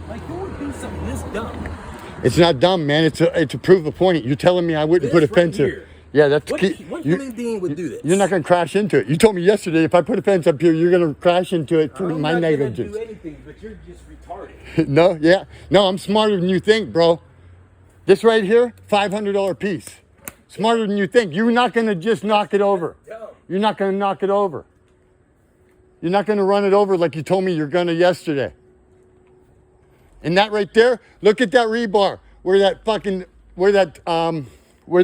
Like, who would do something this dumb? It's not dumb, man. It's to prove a point. You're telling me I wouldn't put a fence here. Yeah, that's what human being would do this? You're not going to crash into it. You told me yesterday if I put a fence up here, you're going to crash into it through my negligence. I'm not going to do anything, but you're just retarded. No, yeah. No, I'm smarter than you think, bro. This right here, $500 piece. Smarter than you think. You're not going to just knock it over. You're not going to knock it over. You're not going to run it over like you told me you're going to yesterday. And that right there, look at that rebar where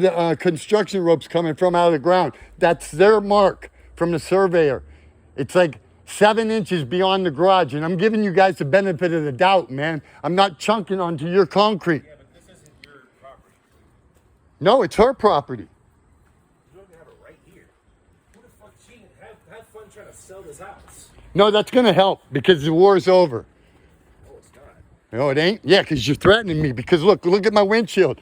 the construction rope's coming from out of the ground. That's their mark from the surveyor. It's like 7 inches beyond the garage, and I'm giving you guys the benefit of the doubt, man. I'm not chunking onto your concrete. Yeah, but this isn't your property. No, it's her property. You don't even have it right here. Who the fuck cheating? Have fun trying to sell this house. No, that's gonna help because the war's over. No, it's not. No, it ain't. Yeah, because you're threatening me. Because look at my windshield.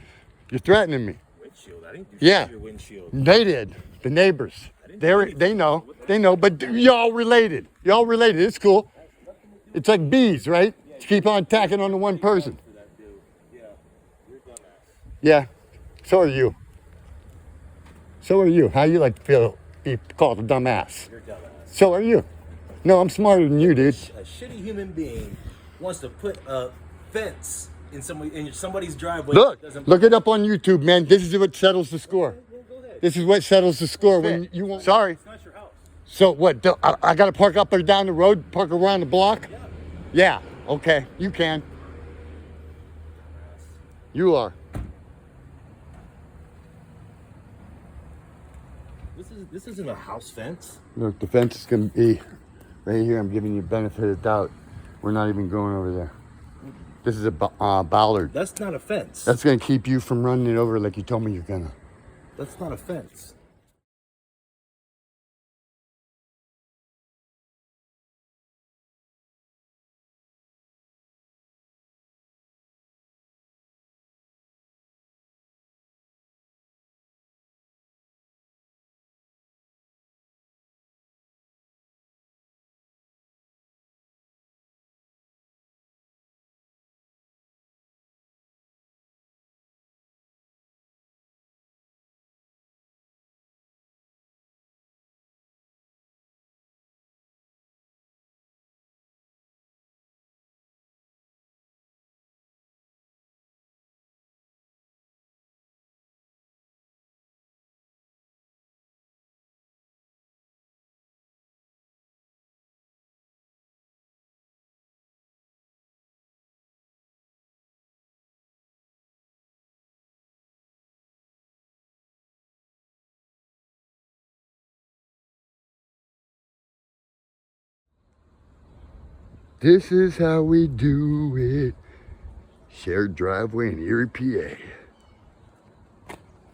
You're threatening me. Windshield? I didn't do shit to your windshield. They did. The neighbors. They know. They know. But y'all related. Y'all related. It's cool. It's like bees, right? To keep on tacking on to one person. Yeah, you're a dumbass. Yeah. So are you. So are you. How you like to be called a dumbass? You're a dumbass. So are you. No, I'm smarter than you, dude. A shitty human being wants to put a fence in somebody's driveway. Look it up on YouTube, man. This is what settles the score. This is what settles the score when you want. Sorry. It's not your house. So what? I got to park up or down the road, park around the block? Yeah. Okay. You can. You are. This isn't a house fence. Look, the fence is going to be right here. I'm giving you benefit of doubt. We're not even going over there. This is a bollard. That's not a fence. That's going to keep you from running it over like you told me you're going to. That's not a fence. This is how we do it. Shared driveway in Erie, PA.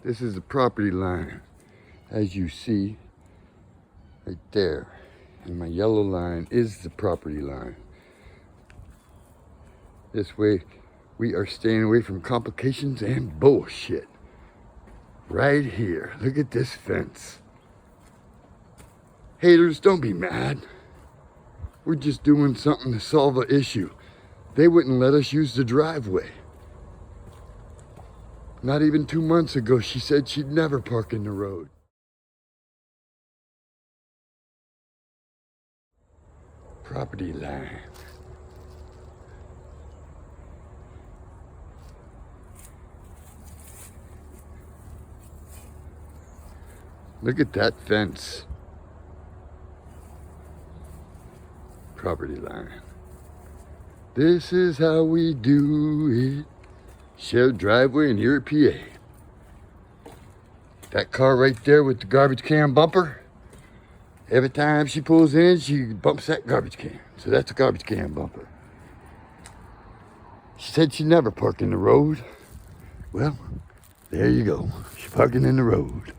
This is the property line. As you see, right there. And my yellow line is the property line. This way, we are staying away from complications and bullshit. Right here. Look at this fence. Haters, don't be mad. We're just doing something to solve an issue. They wouldn't let us use the driveway. Not even 2 months ago, she said she'd never park in the road. Property line. Look at that fence. Property line. This is how we do it. Shared driveway in Erie, PA. That car right there with the garbage can bumper. Every time she pulls in, she bumps that garbage can. So that's a garbage can bumper. She said she'd never park in the road. Well, there you go. She's parking in the road.